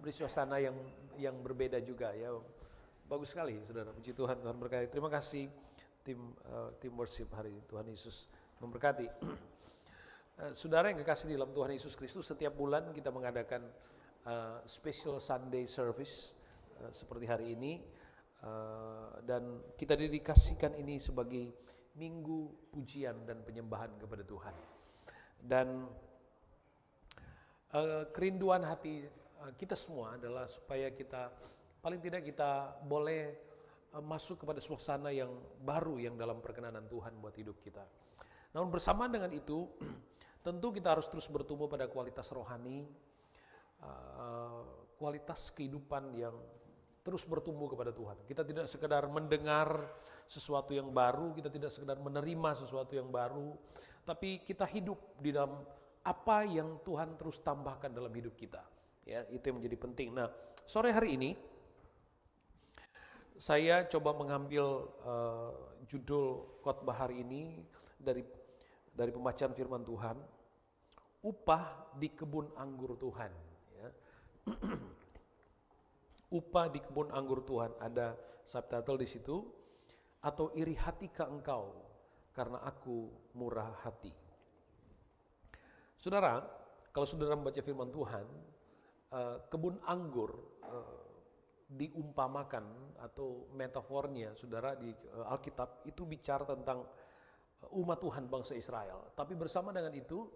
beri suasana yang berbeda juga ya. Bagus sekali saudara, puji Tuhan, Tuhan berkati. Terima kasih tim worship hari ini, Tuhan Yesus memberkati. Saudara yang kekasih di dalam Tuhan Yesus Kristus, setiap bulan kita mengadakan special Sunday service seperti hari ini, dan kita dedikasikan ini sebagai minggu pujian dan penyembahan kepada Tuhan. Dan kerinduan hati kita semua adalah supaya kita paling tidak kita boleh masuk kepada suasana yang baru yang dalam perkenanan Tuhan buat hidup kita. Namun bersamaan dengan itu, tentu kita harus terus bertumbuh pada kualitas rohani, kualitas kehidupan yang terus bertumbuh kepada Tuhan. Kita tidak sekedar mendengar sesuatu yang baru, kita tidak sekedar menerima sesuatu yang baru, tapi kita hidup di dalam apa yang Tuhan terus tambahkan dalam hidup kita. Ya, itu yang menjadi penting. Nah, sore hari ini saya coba mengambil judul khotbah hari ini dari pembacaan firman Tuhan, upah di kebun anggur Tuhan. Ya. Upah di kebun anggur Tuhan, ada subtitle di situ, atau iri hatikah engkau karena aku murah hati. Saudara, kalau saudara membaca firman Tuhan, kebun anggur diumpamakan atau metafornya saudara di Alkitab itu bicara tentang umat Tuhan bangsa Israel. Tapi bersama dengan itu,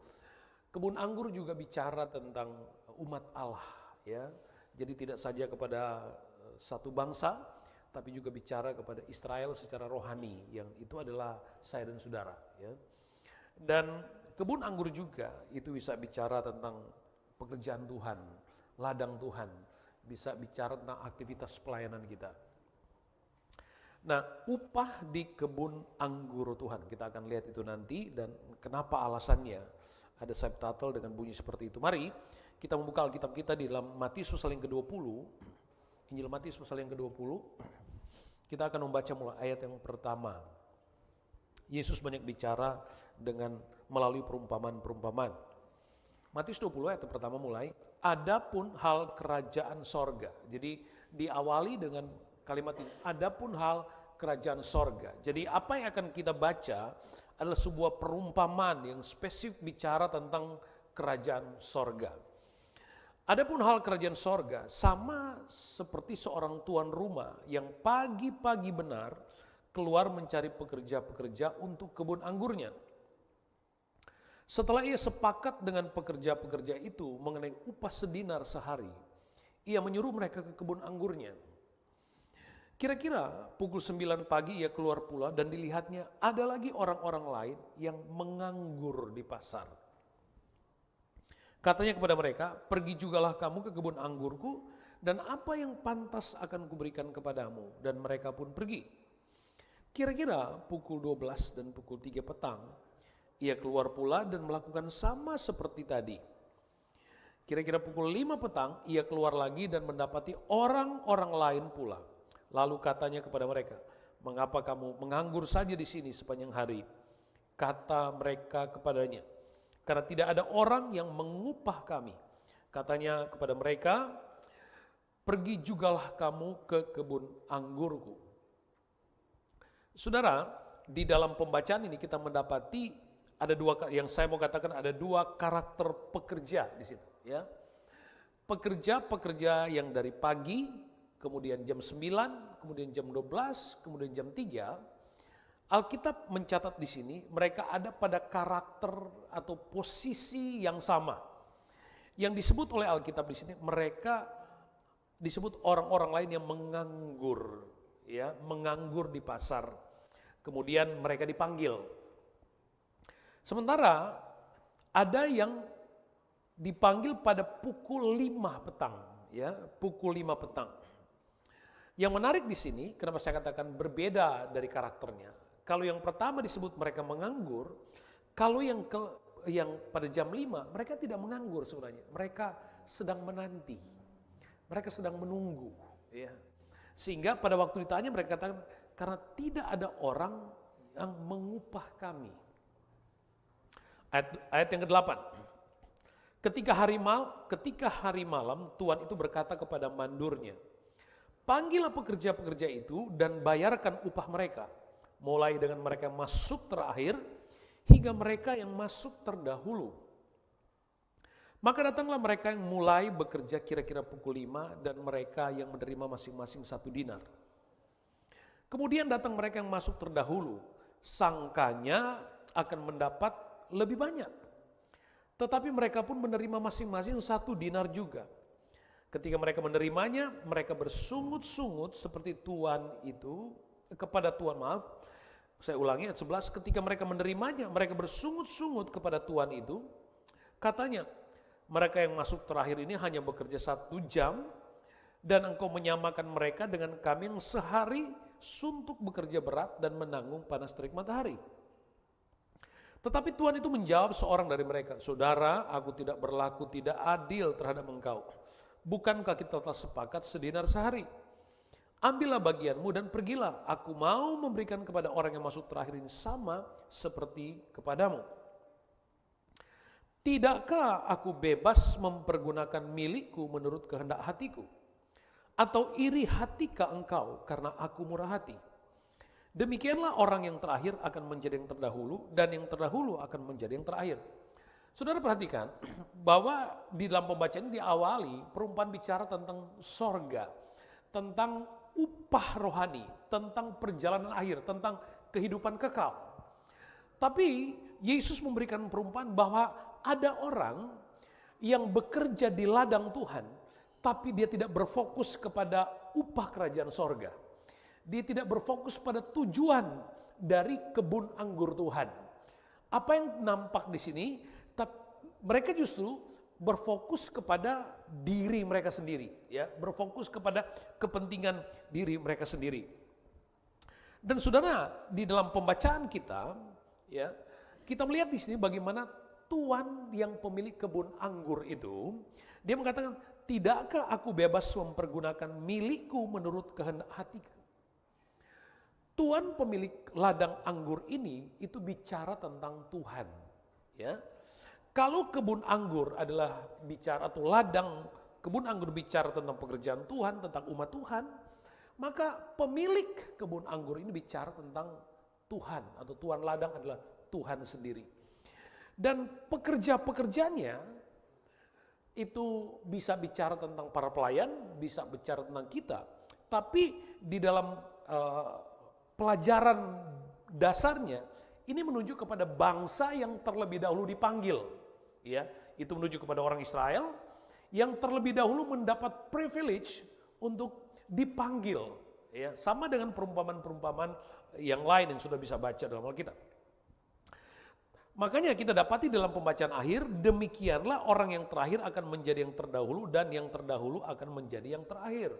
kebun anggur juga bicara tentang umat Allah, ya. Jadi tidak saja kepada satu bangsa, tapi juga bicara kepada Israel secara rohani, yang itu adalah saya dan saudara. Ya. Dan kebun anggur juga itu bisa bicara tentang pekerjaan Tuhan, ladang Tuhan, bisa bicara tentang aktivitas pelayanan kita. Nah, upah di kebun anggur Tuhan, kita akan lihat itu nanti dan kenapa alasannya. Ada subtitle dengan bunyi seperti itu. Mari kita membuka Alkitab kita di dalam Matius pasal yang ke-20, Injil Matius pasal yang ke-20. Kita akan membaca mulai ayat yang pertama. Yesus banyak bicara dengan melalui perumpamaan-perumpamaan. Matius 20 ayat yang pertama mulai, adapun hal kerajaan sorga. Jadi diawali dengan kalimat ini, adapun hal kerajaan sorga. Jadi apa yang akan kita baca adalah sebuah perumpamaan yang spesifik bicara tentang kerajaan sorga. Adapun hal kerajaan sorga sama seperti seorang tuan rumah yang pagi-pagi benar keluar mencari pekerja-pekerja untuk kebun anggurnya. Setelah ia sepakat dengan pekerja-pekerja itu mengenai upah sedinar sehari, ia menyuruh mereka ke kebun anggurnya. Kira-kira pukul 9 pagi ia keluar pula dan dilihatnya ada lagi orang-orang lain yang menganggur di pasar. Katanya kepada mereka, pergi jugalah kamu ke kebun anggurku dan apa yang pantas akan kuberikan kepadamu. Dan mereka pun pergi. Kira-kira pukul 12 dan pukul 3 petang, ia keluar pula dan melakukan sama seperti tadi. Kira-kira pukul 5 petang, ia keluar lagi dan mendapati orang-orang lain pula. Lalu katanya kepada mereka, mengapa kamu menganggur saja di sini sepanjang hari? Kata mereka kepadanya, karena tidak ada orang yang mengupah kami. Katanya kepada mereka, pergi jugalah kamu ke kebun anggurku. Saudara, di dalam pembacaan ini kita mendapati ada dua, yang saya mau katakan ada dua karakter pekerja di situ. Ya. Pekerja-pekerja yang dari pagi, kemudian jam 9, kemudian jam 12, kemudian jam 3, Alkitab mencatat di sini mereka ada pada karakter atau posisi yang sama. Yang disebut oleh Alkitab di sini mereka disebut orang-orang lain yang menganggur, ya, menganggur di pasar. Kemudian mereka dipanggil. Sementara ada yang dipanggil pada pukul 5 petang, ya, pukul 5 petang. Yang menarik di sini, kenapa saya katakan berbeda dari karakternya. Kalau yang pertama disebut mereka menganggur, kalau yang pada jam 5 mereka tidak menganggur sebenarnya. Mereka sedang menanti. Mereka sedang menunggu, ya. Sehingga pada waktu ditanya mereka katakan, karena tidak ada orang yang mengupah kami. Ayat yang ke-8. Ketika hari malam, Tuan itu berkata kepada mandurnya, panggillah pekerja-pekerja itu dan bayarkan upah mereka, mulai dengan mereka yang masuk terakhir hingga mereka yang masuk terdahulu. Maka datanglah mereka yang mulai bekerja kira-kira pukul 5 dan mereka yang menerima masing-masing 1 dinar. Kemudian datang mereka yang masuk terdahulu, sangkanya akan mendapat lebih banyak. Tetapi mereka pun menerima masing-masing 1 dinar juga. Ketika mereka menerimanya, mereka bersungut-sungut seperti Tuan itu, kepada Tuan maaf, saya ulangi ayat 11, ketika mereka menerimanya, mereka bersungut-sungut kepada Tuan itu, katanya, mereka yang masuk terakhir ini hanya bekerja 1 jam, dan engkau menyamakan mereka dengan kami yang sehari suntuk bekerja berat dan menanggung panas terik matahari. Tetapi Tuhan itu menjawab seorang dari mereka, saudara, aku tidak berlaku tidak adil terhadap engkau. Bukankah kita telah sepakat sedinar sehari? Ambillah bagianmu dan pergilah, aku mau memberikan kepada orang yang masuk terakhir ini sama seperti kepadamu. Tidakkah aku bebas mempergunakan milikku menurut kehendak hatiku? Atau iri hatikah engkau karena aku murah hati? Demikianlah orang yang terakhir akan menjadi yang terdahulu dan yang terdahulu akan menjadi yang terakhir. Saudara perhatikan bahwa di dalam pembacaan ini diawali perumpamaan bicara tentang sorga, tentang upah rohani, tentang perjalanan akhir, tentang kehidupan kekal. Tapi Yesus memberikan perumpamaan bahwa ada orang yang bekerja di ladang Tuhan, tapi dia tidak berfokus kepada upah kerajaan sorga. Dia tidak berfokus pada tujuan dari kebun anggur Tuhan. Apa yang nampak di sini, mereka justru berfokus kepada diri mereka sendiri, ya, berfokus kepada kepentingan diri mereka sendiri. Dan saudara, di dalam pembacaan kita, ya, kita melihat di sini bagaimana Tuan yang pemilik kebun anggur itu, dia mengatakan, tidakkah aku bebas mempergunakan milikku menurut kehendak hatiku? Tuan pemilik ladang anggur ini itu bicara tentang Tuhan, ya. Kalau kebun anggur adalah bicara, atau ladang kebun anggur bicara tentang pekerjaan Tuhan, tentang umat Tuhan, maka pemilik kebun anggur ini bicara tentang Tuhan, atau Tuan ladang adalah Tuhan sendiri. Dan pekerja-pekerjanya itu bisa bicara tentang para pelayan, bisa bicara tentang kita. Tapi di dalam pelajaran dasarnya, ini menunjuk kepada bangsa yang terlebih dahulu dipanggil. Ya, itu menuju kepada orang Israel yang terlebih dahulu mendapat privilege untuk dipanggil. Ya, sama dengan perumpamaan-perumpamaan yang lain yang sudah bisa baca dalam Alkitab. Makanya kita dapati dalam pembacaan akhir, demikianlah orang yang terakhir akan menjadi yang terdahulu dan yang terdahulu akan menjadi yang terakhir.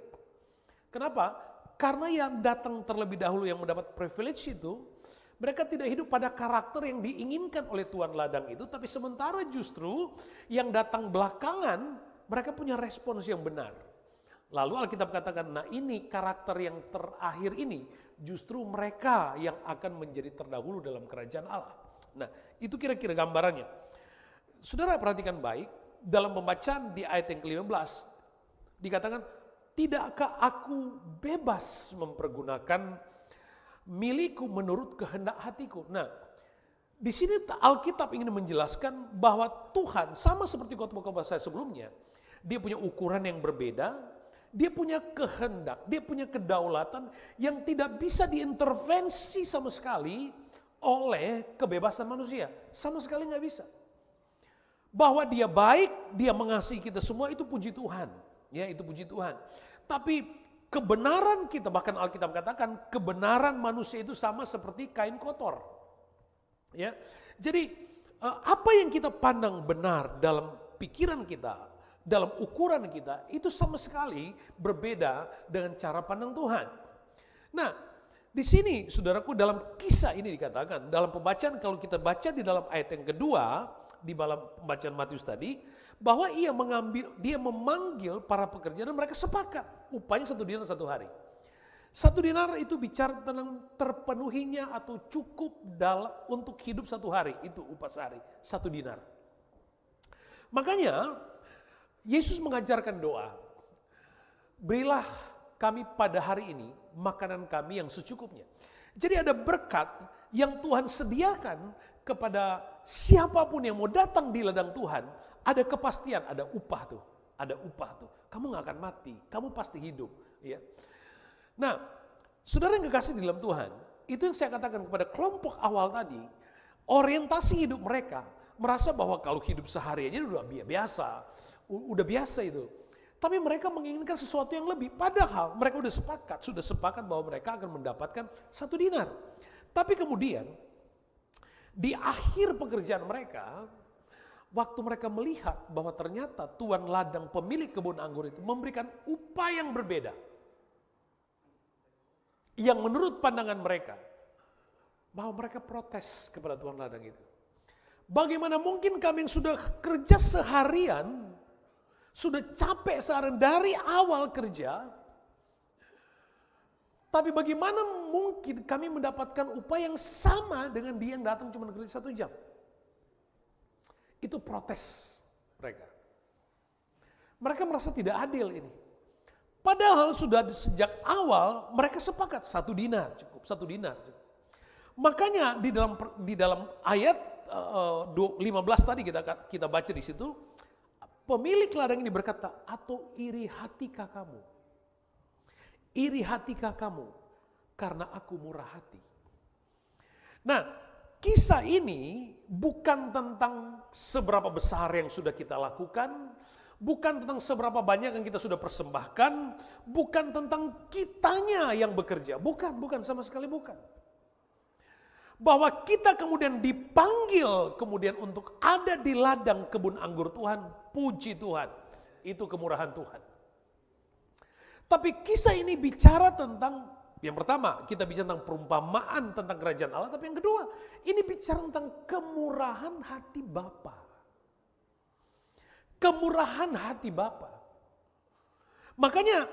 Kenapa? Karena yang datang terlebih dahulu yang mendapat privilege itu, mereka tidak hidup pada karakter yang diinginkan oleh Tuan ladang itu, tapi sementara justru yang datang belakangan, mereka punya respons yang benar. Lalu Alkitab katakan, nah ini karakter yang terakhir ini, justru mereka yang akan menjadi terdahulu dalam kerajaan Allah. Nah, itu kira-kira gambarannya. Saudara perhatikan baik, dalam pembacaan di ayat yang ke-15, dikatakan, tidakkah aku bebas mempergunakan milikku menurut kehendak hatiku. Nah, di sini Alkitab ingin menjelaskan bahwa Tuhan, sama seperti khotbah-khotbah saya sebelumnya, dia punya ukuran yang berbeda, dia punya kehendak, dia punya kedaulatan yang tidak bisa diintervensi sama sekali oleh kebebasan manusia. Sama sekali nggak bisa. Bahwa dia baik, dia mengasihi kita semua, itu puji Tuhan. Ya, itu puji Tuhan. Tapi kebenaran kita, bahkan Alkitab katakan, kebenaran manusia itu sama seperti kain kotor. Ya, jadi apa yang kita pandang benar dalam pikiran kita, dalam ukuran kita, itu sama sekali berbeda dengan cara pandang Tuhan. Nah, di sini saudaraku, dalam kisah ini dikatakan, dalam pembacaan kalau kita baca di dalam ayat yang kedua, di dalam pembacaan Matius tadi, bahwa dia memanggil para pekerja dan mereka sepakat upahnya 1 dinar 1 hari. 1 dinar itu bicara tentang terpenuhinya atau cukup untuk hidup 1 hari, itu upah sehari, 1 dinar. Makanya Yesus mengajarkan doa, berilah kami pada hari ini makanan kami yang secukupnya. Jadi ada berkat yang Tuhan sediakan kepada siapapun yang mau datang di ladang Tuhan. Ada kepastian, ada upah tuh. Ada upah tuh. Kamu gak akan mati, kamu pasti hidup. Ya. Nah, saudara yang kekasih di dalam Tuhan, itu yang saya katakan kepada kelompok awal tadi, orientasi hidup mereka, merasa bahwa kalau hidup sehari aja udah biasa, udah biasa itu. Tapi mereka menginginkan sesuatu yang lebih, padahal mereka sudah sepakat bahwa mereka akan mendapatkan 1 dinar. Tapi kemudian, di akhir pekerjaan mereka, waktu mereka melihat bahwa ternyata tuan ladang pemilik kebun anggur itu memberikan upah yang berbeda. Yang menurut pandangan mereka, bahwa mereka protes kepada tuan ladang itu. Bagaimana mungkin kami yang sudah kerja seharian, sudah capek seharian dari awal kerja, tapi bagaimana mungkin kami mendapatkan upah yang sama dengan dia yang datang cuma kerja 1 jam? Itu protes mereka. Mereka merasa tidak adil ini. Padahal sudah sejak awal mereka sepakat 1 dinar cukup, 1 dinar cukup. Makanya di dalam ayat 15 tadi kita baca di situ, pemilik ladang ini berkata, atau iri hatikah kamu? Iri hatikah kamu karena aku murah hati? Nah, kisah ini bukan tentang seberapa besar yang sudah kita lakukan, bukan tentang seberapa banyak yang kita sudah persembahkan, bukan tentang kitanya yang bekerja, bukan sama sekali bukan. Bahwa kita kemudian dipanggil kemudian untuk ada di ladang kebun anggur Tuhan, puji Tuhan, itu kemurahan Tuhan. Tapi kisah ini bicara tentang, yang pertama kita bicara tentang perumpamaan tentang kerajaan Allah, tapi yang kedua ini bicara tentang kemurahan hati Bapa. Kemurahan hati Bapa. Makanya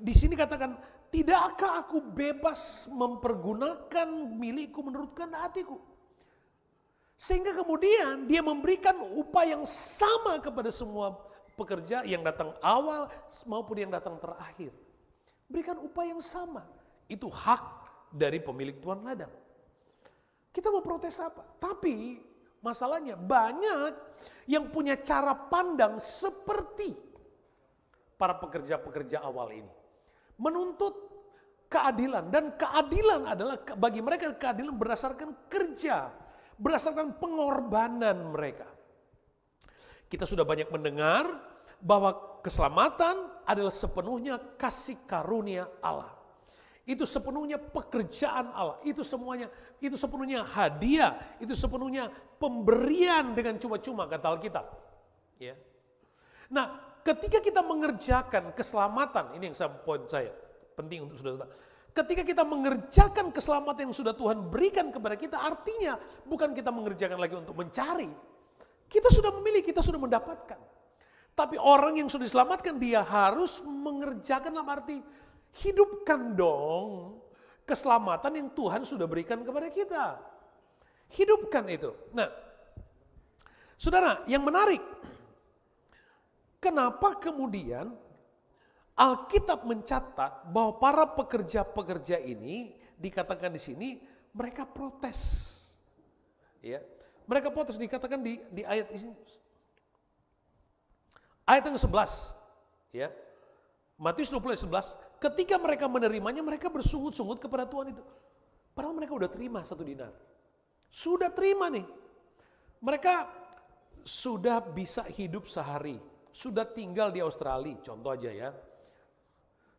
di sini katakan, tidakkah aku bebas mempergunakan milikku menurut kehendak hatiku? Sehingga kemudian dia memberikan upah yang sama kepada semua pekerja yang datang awal maupun yang datang terakhir. Berikan upah yang sama. Itu hak dari pemilik tuan ladang. Kita mau protes apa? Tapi masalahnya banyak yang punya cara pandang seperti para pekerja-pekerja awal ini. Menuntut keadilan, dan keadilan adalah bagi mereka keadilan berdasarkan kerja, berdasarkan pengorbanan mereka. Kita sudah banyak mendengar bahwa keselamatan adalah sepenuhnya kasih karunia Allah. Itu sepenuhnya pekerjaan Allah, itu sepenuhnya hadiah, itu sepenuhnya pemberian dengan cuma-cuma kata Alkitab. Ya. Nah, ketika kita mengerjakan keselamatan, ini yang poin saya, penting untuk saudara. Ketika kita mengerjakan keselamatan yang sudah Tuhan berikan kepada kita, artinya bukan kita mengerjakan lagi untuk mencari. Kita sudah memilih, kita sudah mendapatkan. Tapi orang yang sudah diselamatkan, dia harus mengerjakan dalam arti, hidupkan dong keselamatan yang Tuhan sudah berikan kepada kita. Hidupkan itu. Nah, saudara, yang menarik, kenapa kemudian Alkitab mencatat bahwa para pekerja-pekerja ini dikatakan di sini mereka protes. Ya. Mereka protes dikatakan di ayat ini. Ayat yang 11. Ya. Matius 20 ayat 11, ketika mereka menerimanya mereka bersungut-sungut kepada Tuhan itu. Padahal mereka udah terima 1 dinar. Sudah terima nih. Mereka sudah bisa hidup sehari. Sudah tinggal di Australia, contoh aja ya.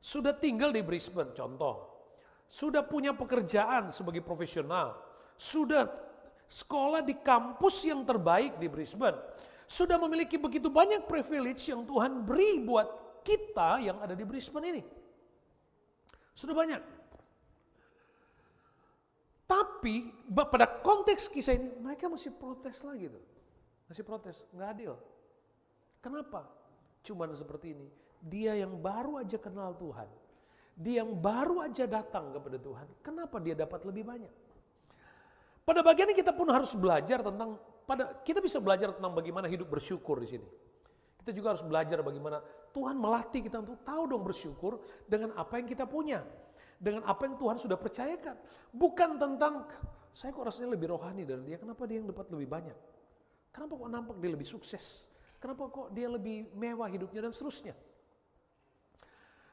Sudah tinggal di Brisbane, contoh. Sudah punya pekerjaan sebagai profesional. Sudah sekolah di kampus yang terbaik di Brisbane. Sudah memiliki begitu banyak privilege yang Tuhan beri buat kita yang ada di Brisbane ini. Sudah banyak. Tapi pada konteks kisah ini mereka masih protes lagi tuh. Masih protes, nggak adil. Kenapa? Cuman seperti ini. Dia yang baru aja kenal Tuhan. Dia yang baru aja datang kepada Tuhan. Kenapa dia dapat lebih banyak? Pada bagian ini kita pun harus belajar tentang kita bisa belajar tentang bagaimana hidup bersyukur di sini. Kita juga harus belajar bagaimana Tuhan melatih kita untuk tahu dong bersyukur dengan apa yang kita punya. Dengan apa yang Tuhan sudah percayakan. Bukan tentang, saya kok rasanya lebih rohani dari dia, kenapa dia yang dapat lebih banyak? Kenapa kok nampak dia lebih sukses? Kenapa kok dia lebih mewah hidupnya dan seterusnya?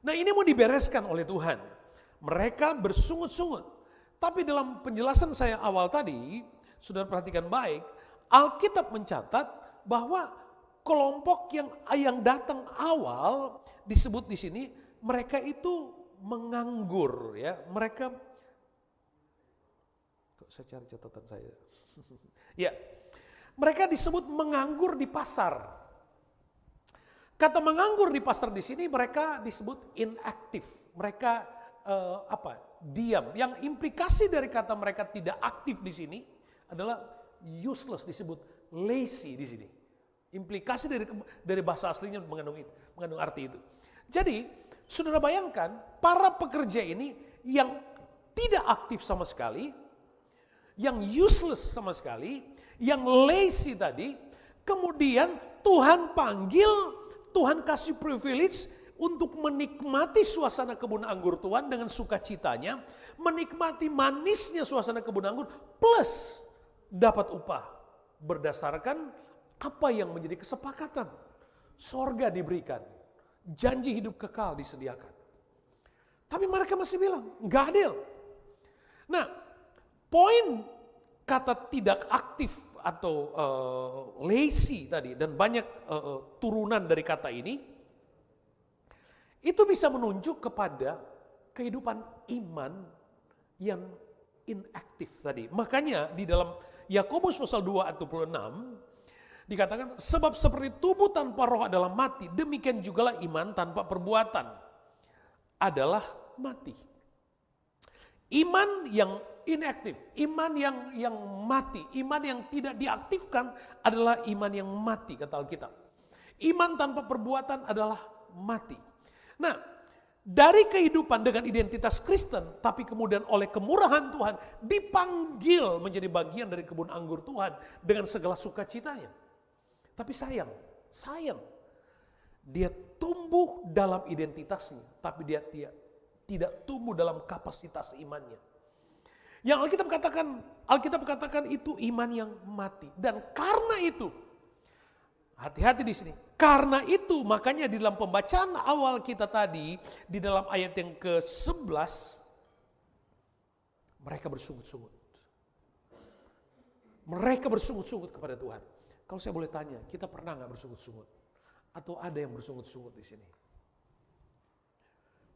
Nah ini mau dibereskan oleh Tuhan. Mereka bersungut-sungut. Tapi dalam penjelasan saya awal tadi, sudah perhatikan baik, Alkitab mencatat bahwa kelompok yang datang awal disebut di sini mereka itu menganggur ya. Mereka kok saya cari catatan saya. Ya. Mereka disebut menganggur di pasar. Kata menganggur di pasar di sini mereka disebut inaktif. Mereka diam. Yang implikasi dari kata mereka tidak aktif di sini adalah useless, disebut lazy di sini. Implikasi dari bahasa aslinya mengandung arti itu. Jadi, saudara bayangkan para pekerja ini yang tidak aktif sama sekali, yang useless sama sekali, yang lazy tadi, kemudian Tuhan panggil, Tuhan kasih privilege untuk menikmati suasana kebun anggur Tuhan dengan sukacitanya, menikmati manisnya suasana kebun anggur, plus dapat upah berdasarkan apa yang menjadi kesepakatan. Sorga diberikan, janji hidup kekal disediakan. Tapi mereka masih bilang, nggak adil. Nah, poin kata tidak aktif atau lazy tadi, dan banyak turunan dari kata ini, itu bisa menunjuk kepada kehidupan iman yang inaktif tadi. Makanya di dalam Yakobus pasal 2 ayat 26, dikatakan, sebab seperti tubuh tanpa roh adalah mati, demikian jugalah iman tanpa perbuatan adalah mati. Iman yang inaktif, iman yang mati, iman yang tidak diaktifkan adalah iman yang mati, kata Alkitab. Iman tanpa perbuatan adalah mati. Nah, dari kehidupan dengan identitas Kristen, tapi kemudian oleh kemurahan Tuhan dipanggil menjadi bagian dari kebun anggur Tuhan dengan segala sukacitanya. Tapi sayang, dia tumbuh dalam identitasnya, tapi dia tidak tumbuh dalam kapasitas imannya. Yang Alkitab katakan itu iman yang mati. Dan karena itu, hati-hati di sini. Karena itu, makanya di dalam pembacaan awal kita tadi, di dalam ayat yang ke-11, mereka bersungut-sungut. Mereka bersungut-sungut kepada Tuhan. Kalau saya boleh tanya, kita pernah nggak bersungut-sungut? Atau ada yang bersungut-sungut di sini?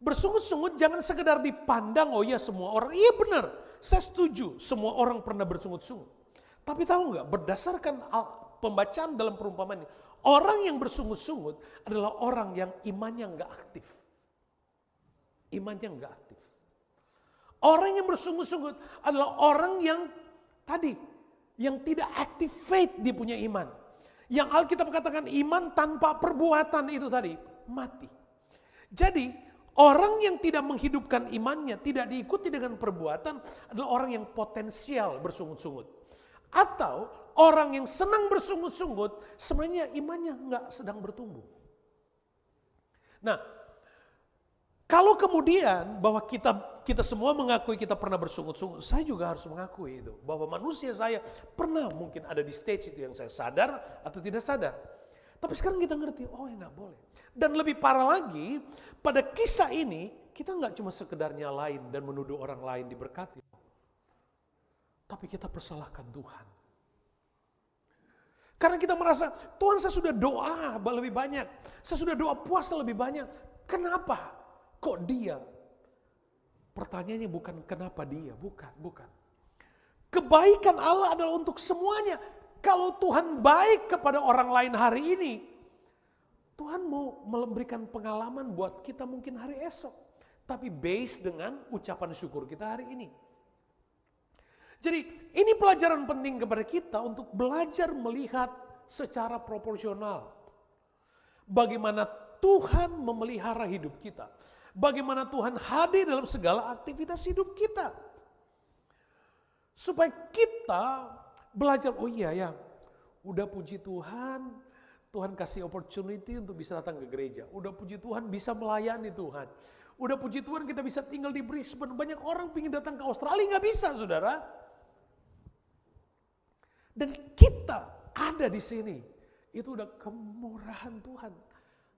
Bersungut-sungut jangan sekedar dipandang, oh iya semua orang, iya benar, saya setuju, semua orang pernah bersungut-sungut. Tapi tahu nggak, berdasarkan pembacaan dalam perumpamaan ini, orang yang bersungut-sungut adalah orang yang imannya nggak aktif. Imannya nggak aktif. Orang yang bersungut-sungut adalah orang yang tadi, yang tidak active faith dia punya iman. Yang Alkitab katakan iman tanpa perbuatan itu tadi, mati. Jadi orang yang tidak menghidupkan imannya, tidak diikuti dengan perbuatan adalah orang yang potensial bersungut-sungut. Atau orang yang senang bersungut-sungut, sebenarnya imannya nggak sedang bertumbuh. Nah, kalau kemudian bahwa kita semua mengakui kita pernah bersungut-sungut, saya juga harus mengakui itu. Bahwa manusia saya pernah mungkin ada di stage itu yang saya sadar atau tidak sadar. Tapi sekarang kita ngerti, oh ya nggak boleh. Dan lebih parah lagi, pada kisah ini kita nggak cuma sekedar nyalain dan menuduh orang lain diberkati. Tapi kita persalahkan Tuhan. Karena kita merasa, Tuhan saya sudah doa lebih banyak. Saya sudah doa puasa lebih banyak. Kenapa? Kok dia? Pertanyaannya bukan kenapa dia, bukan. Kebaikan Allah adalah untuk semuanya. Kalau Tuhan baik kepada orang lain hari ini, Tuhan mau memberikan pengalaman buat kita mungkin hari esok. Tapi based dengan ucapan syukur kita hari ini. Jadi ini pelajaran penting kepada kita untuk belajar melihat secara proporsional. Bagaimana Tuhan memelihara hidup kita. Bagaimana Tuhan hadir dalam segala aktivitas hidup kita. Supaya kita belajar, oh iya ya, Udah puji Tuhan, Tuhan kasih opportunity untuk bisa datang ke gereja. Udah puji Tuhan bisa melayani Tuhan. Udah puji Tuhan kita bisa tinggal di Brisbane. Banyak orang ingin datang ke Australia, nggak bisa saudara. Dan kita ada di sini. Itu udah kemurahan Tuhan.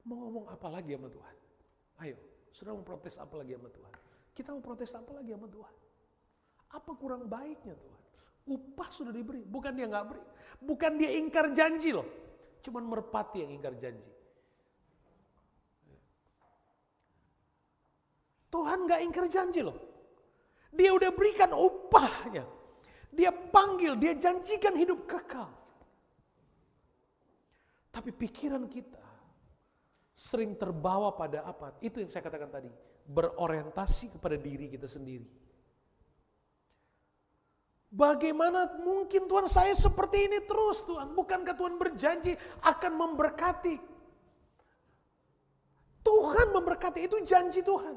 Mau ngomong apa lagi sama Tuhan? Ayo, saudara mau protes apa lagi sama Tuhan? Kita mau protes apa lagi sama Tuhan? Apa kurang baiknya Tuhan? Upah sudah diberi, bukan dia nggak beri. Bukan dia ingkar janji loh. Cuman merpati yang ingkar janji. Tuhan gak ingkar janji loh. Dia udah berikan upahnya. Dia panggil, dia janjikan hidup kekal. Tapi pikiran kita sering terbawa pada apa? Itu yang saya katakan tadi. Berorientasi kepada diri kita sendiri. Bagaimana mungkin Tuhan saya seperti ini terus Tuhan? Bukankah Tuhan berjanji akan memberkati? Tuhan memberkati, itu janji Tuhan.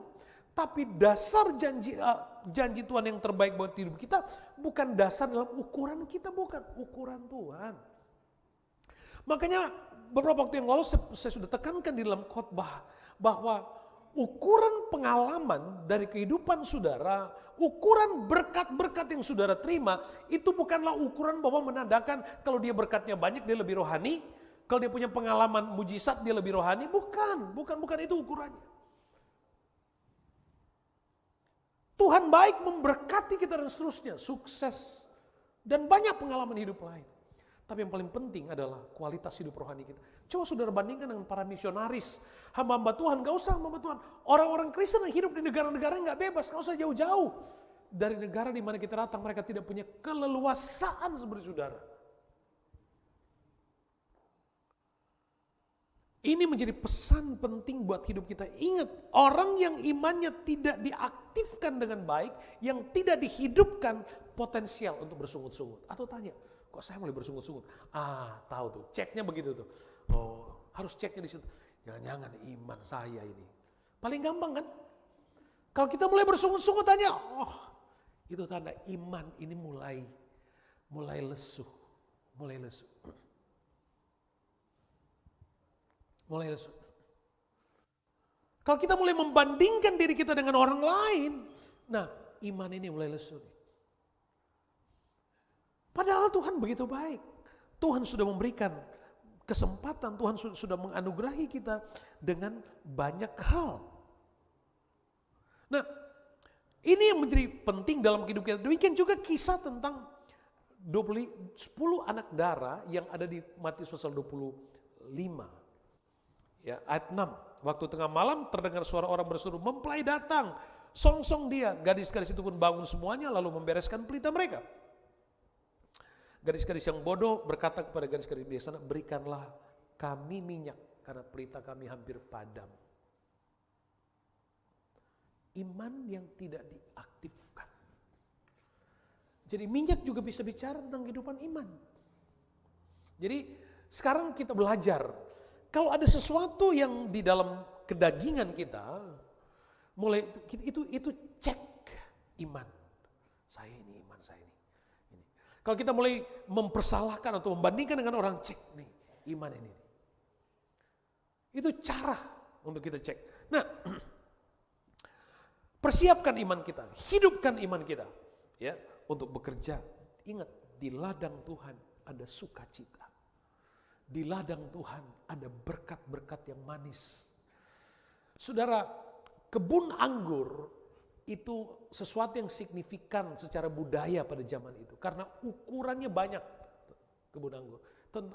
Tapi dasar janji Tuhan yang terbaik buat hidup kita bukan dasar dalam ukuran kita, bukan ukuran Tuhan. Makanya beberapa waktu yang lalu saya sudah tekankan di dalam khotbah bahwa ukuran pengalaman dari kehidupan saudara, ukuran berkat-berkat yang saudara terima itu bukanlah ukuran bahwa menandakan kalau dia berkatnya banyak dia lebih rohani, kalau dia punya pengalaman mujizat dia lebih rohani, bukan itu ukurannya. Tuhan baik memberkati kita dan seterusnya, sukses. Dan banyak pengalaman hidup lain. Tapi yang paling penting adalah kualitas hidup rohani kita. Coba saudara bandingkan dengan para misionaris. Hamba-hamba Tuhan, gak usah hamba Tuhan. Orang-orang Kristen yang hidup di negara-negara yang gak bebas, gak usah jauh-jauh. Dari negara di mana kita datang, mereka tidak punya keleluasaan seperti saudara. Ini menjadi pesan penting buat hidup kita. Ingat, orang yang imannya tidak diaktifkan dengan baik, yang tidak dihidupkan potensial untuk bersungut-sungut. Atau tanya, kok saya mulai bersungut-sungut? Tahu tuh, ceknya begitu tuh. Oh, harus ceknya di situ. Jangan-jangan iman saya ini. Paling gampang kan? Kalau kita mulai bersungut-sungut tanya, itu tanda iman ini mulai lesu. Mulai lesu. Kalau kita mulai membandingkan diri kita dengan orang lain, nah iman ini mulai lesu. Padahal Tuhan begitu baik. Tuhan sudah memberikan kesempatan, Tuhan sudah menganugerahi kita dengan banyak hal. Nah, ini yang menjadi penting dalam hidup kita. Demikian juga kisah tentang 10 anak darah yang ada di Matius pasal 25. Ya, ayat 6. Waktu tengah malam terdengar suara orang berseru, mempelai datang. Songsong dia. Gadis-gadis itu pun bangun semuanya lalu membereskan pelita mereka. Gadis-gadis yang bodoh berkata kepada gadis-gadis di sana, berikanlah kami minyak karena pelita kami hampir padam. Iman yang tidak diaktifkan. Jadi minyak juga bisa bicara tentang kehidupan iman. Jadi sekarang kita belajar. Kalau ada sesuatu yang di dalam kedagingan kita, mulai itu cek iman. Saya ini iman saya ini. Kalau kita mulai mempersalahkan atau membandingkan dengan orang, cek nih iman ini. Itu cara untuk kita cek. Nah, persiapkan iman kita, hidupkan iman kita, ya, untuk bekerja. Ingat, di ladang Tuhan ada sukacita. Di ladang Tuhan ada berkat-berkat yang manis. Saudara, kebun anggur itu sesuatu yang signifikan secara budaya pada zaman itu. Karena ukurannya banyak kebun anggur.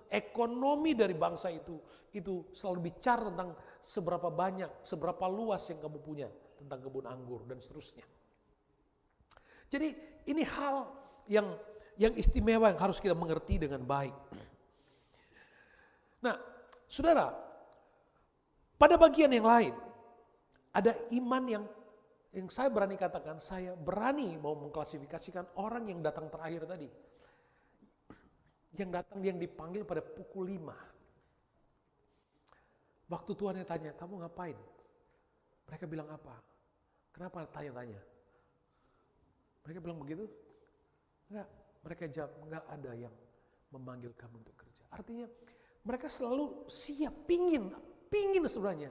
Ekonomi dari bangsa itu selalu bicara tentang seberapa banyak, seberapa luas yang kamu punya tentang kebun anggur dan seterusnya. Jadi ini hal yang istimewa yang harus kita mengerti dengan baik. Nah, saudara, pada bagian yang lain, ada iman yang saya berani katakan, saya berani mau mengklasifikasikan orang yang datang terakhir tadi. Yang datang, yang dipanggil pada pukul 5. Waktu Tuhan yang tanya, kamu ngapain? Mereka bilang apa? Kenapa tanya-tanya? Mereka bilang begitu? Enggak, mereka jawab, enggak ada yang memanggil kamu untuk kerja. Artinya mereka selalu siap, pingin sebenarnya.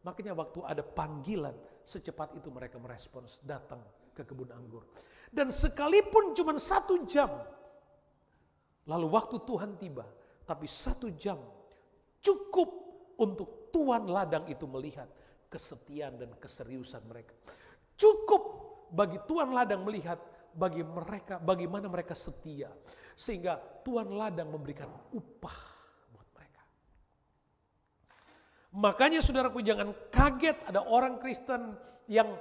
Makanya waktu ada panggilan, secepat itu mereka merespons, datang ke kebun anggur. Dan sekalipun cuma 1 jam, lalu waktu Tuhan tiba, tapi 1 jam cukup untuk tuan ladang itu melihat kesetiaan dan keseriusan mereka. Cukup bagi tuan ladang melihat bagaimana mereka setia. Sehingga tuan ladang memberikan upah buat mereka. Makanya saudaraku jangan kaget ada orang Kristen yang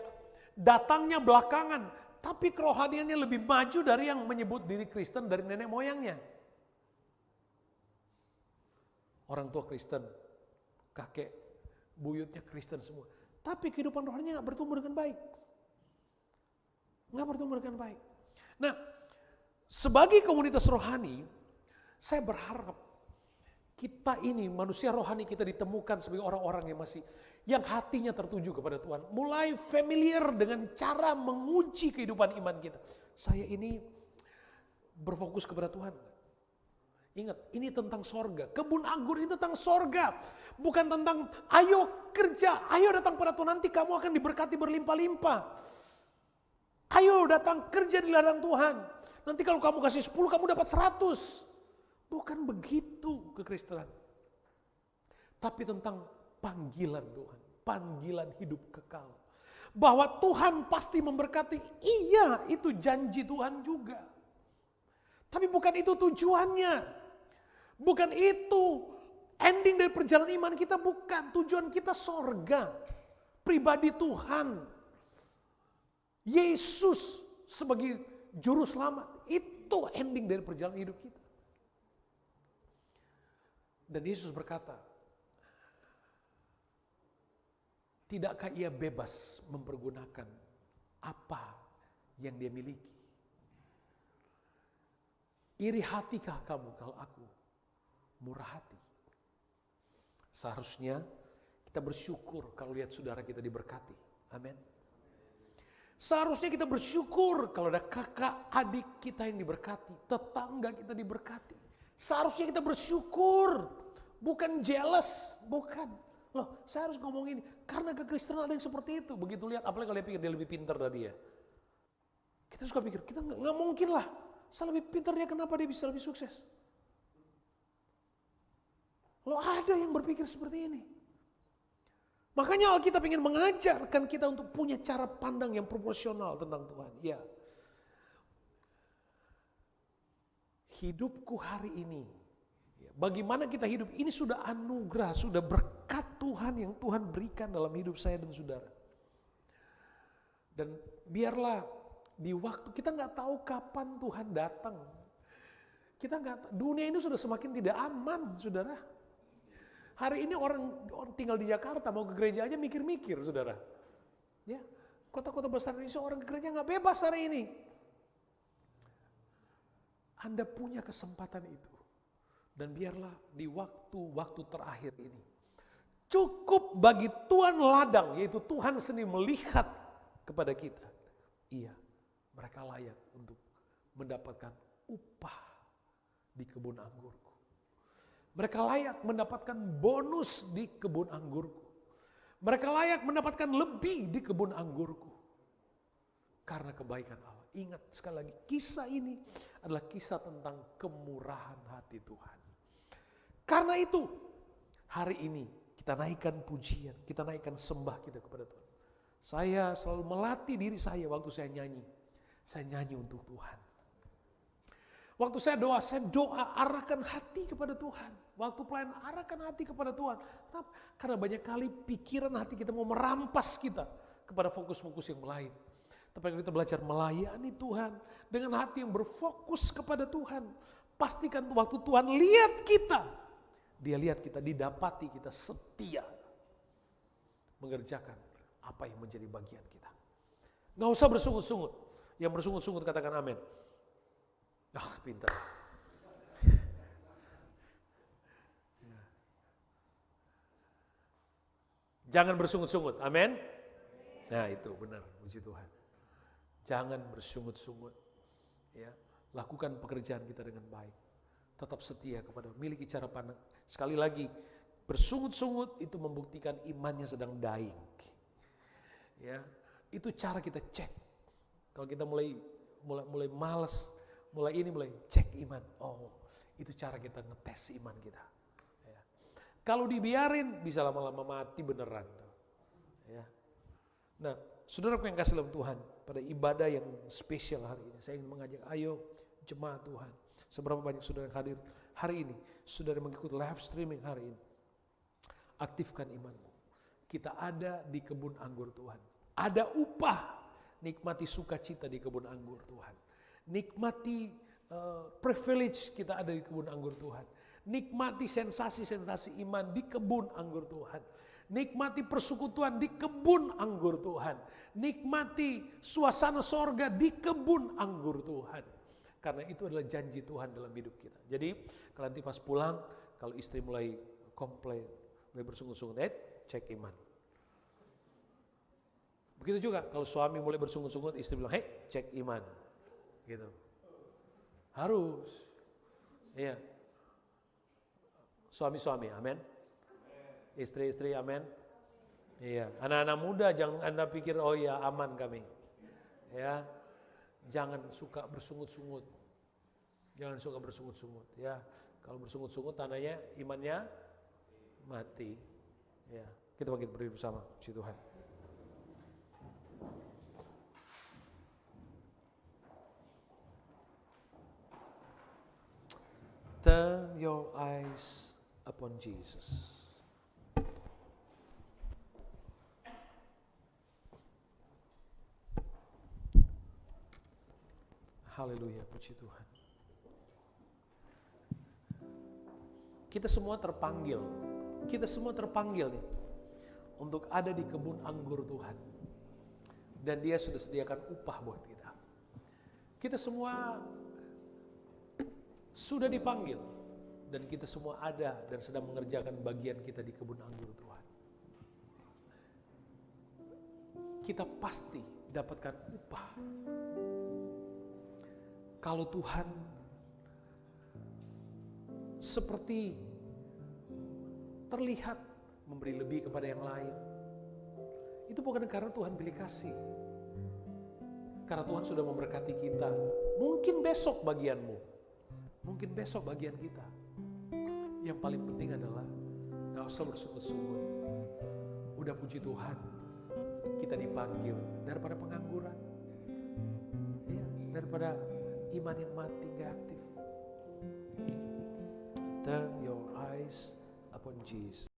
datangnya belakangan, tapi kerohaniannya lebih maju dari yang menyebut diri Kristen dari nenek moyangnya. Orang tua Kristen, kakek, buyutnya Kristen semua. Tapi kehidupan rohaninya gak bertumbuh dengan baik. Gak bertumbuh dengan baik. Nah, sebagai komunitas rohani, saya berharap kita ini, manusia rohani kita ditemukan sebagai orang-orang yang hatinya tertuju kepada Tuhan. Mulai familiar dengan cara menguji kehidupan iman kita. Saya ini berfokus kepada Tuhan. Ingat, ini tentang sorga. Kebun anggur itu tentang sorga. Bukan tentang ayo kerja, ayo datang pada Tuhan, nanti kamu akan diberkati berlimpah-limpah. Ayo datang kerja di ladang Tuhan. Nanti kalau kamu kasih 10, kamu dapat 100. Bukan begitu kekristenan. Tapi tentang panggilan Tuhan. Panggilan hidup kekal. Bahwa Tuhan pasti memberkati. Iya, itu janji Tuhan juga. Tapi bukan itu tujuannya. Bukan itu ending dari perjalanan iman kita, bukan. Tujuan kita sorga. Pribadi Tuhan. Yesus sebagai juru selamat. Itu ending dari perjalanan hidup kita. Dan Yesus berkata, tidakkah ia bebas mempergunakan apa yang dia miliki? Iri hatikah kamu kalau aku murah hati? Seharusnya kita bersyukur kalau lihat saudara kita diberkati. Amin. Seharusnya kita bersyukur kalau ada kakak adik kita yang diberkati, tetangga kita diberkati. Seharusnya kita bersyukur, bukan jealous, bukan. Loh, saya harus ngomong ini karena kekristenan ada yang seperti itu. Begitu lihat, apalagi kalau dia pikir dia lebih pintar dari dia. Kita suka pikir, kita nggak mungkin lah. Saya lebih pintar dia, kenapa dia bisa lebih sukses? Loh, ada yang berpikir seperti ini. Makanya Alkitab ingin mengajarkan kita untuk punya cara pandang yang proporsional tentang Tuhan. Ya. Hidupku hari ini, bagaimana kita hidup, ini sudah anugerah, sudah berkat Tuhan yang Tuhan berikan dalam hidup saya dan saudara. Dan biarlah di waktu, kita nggak tahu kapan Tuhan datang. Kita nggak, dunia ini sudah semakin tidak aman, saudara. Hari ini orang tinggal di Jakarta mau ke gereja aja mikir-mikir, saudara. Ya, kota-kota besar Indonesia orang ke gereja nggak bebas hari ini. Anda punya kesempatan itu. Dan biarlah di waktu-waktu terakhir ini. Cukup bagi tuan ladang, yaitu Tuhan sendiri melihat kepada kita. Iya, mereka layak untuk mendapatkan upah di kebun anggurku. Mereka layak mendapatkan bonus di kebun anggurku. Mereka layak mendapatkan lebih di kebun anggurku. Karena kebaikan Allah. Ingat sekali lagi, kisah ini adalah kisah tentang kemurahan hati Tuhan. Karena itu, hari ini kita naikkan pujian, kita naikkan sembah kita kepada Tuhan. Saya selalu melatih diri saya waktu saya nyanyi. Saya nyanyi untuk Tuhan. Waktu saya doa arahkan hati kepada Tuhan. Waktu pelayanan arahkan hati kepada Tuhan. Kenapa? Karena banyak kali pikiran hati kita mau merampas kita kepada fokus-fokus yang lain. Tapi kalau kita belajar melayani Tuhan dengan hati yang berfokus kepada Tuhan, pastikan waktu Tuhan lihat kita, Dia lihat kita, didapati kita setia mengerjakan apa yang menjadi bagian kita. Nggak usah bersungut-sungut. Yang bersungut-sungut katakan amin. Pintar. Jangan bersungut-sungut, amin. Nah itu benar, puji Tuhan. Jangan bersungut-sungut, ya. Lakukan pekerjaan kita dengan baik. tetap setia kepada, miliki cara pandang. Sekali lagi, bersungut-sungut itu membuktikan imannya sedang dying. Ya, itu cara kita cek. Kalau kita mulai malas, mulai cek iman. Oh, itu cara kita ngetes iman kita. Ya. Kalau dibiarin bisa lama-lama mati beneran. Ya. Nah, saudaraku yang kasih dalam Tuhan, pada ibadah yang spesial hari ini, saya ingin mengajak, ayo jemaat Tuhan. Seberapa banyak saudara yang hadir hari ini, saudara mengikuti live streaming hari ini. Aktifkan imanmu. Kita ada di kebun anggur Tuhan. Ada upah. Nikmati sukacita di kebun anggur Tuhan. Nikmati privilege kita ada di kebun anggur Tuhan. Nikmati sensasi-sensasi iman di kebun anggur Tuhan. Nikmati persekutuan di kebun anggur Tuhan. Nikmati suasana sorga di kebun anggur Tuhan. Karena itu adalah janji Tuhan dalam hidup kita. Jadi kalau nanti pas pulang, kalau istri mulai komplain, mulai bersungut-sungut, cek iman. Begitu juga kalau suami mulai bersungut-sungut, istri bilang, cek iman. Gitu. Harus. Iya. Suami-suami, amin. Istri-istri, amin. Iya. Anak-anak muda jangan Anda pikir, oh ya aman kami. Ya. Jangan suka bersungut-sungut. Jangan suka bersungut-sungut, ya. Kalau bersungut-sungut tandanya imannya mati. Ya. Kita bangkit berdiri bersama, puji Tuhan. Turn your eyes upon Jesus. Haleluya, puji Tuhan. Kita semua terpanggil nih untuk ada di kebun anggur Tuhan. Dan Dia sudah sediakan upah buat kita. Kita semua sudah dipanggil dan kita semua ada dan sedang mengerjakan bagian kita di kebun anggur Tuhan. Kita pasti dapatkan upah. Kalau Tuhan seperti terlihat memberi lebih kepada yang lain, itu bukan karena Tuhan pilih kasih. Karena Tuhan sudah memberkati kita. Mungkin besok bagianmu, mungkin besok bagian kita. Yang paling penting adalah gak usah bersungut-sungut. Udah puji Tuhan, kita dipanggil daripada pengangguran, ya, daripada iman yang mati gak aktif. Turn your eyes upon Jesus.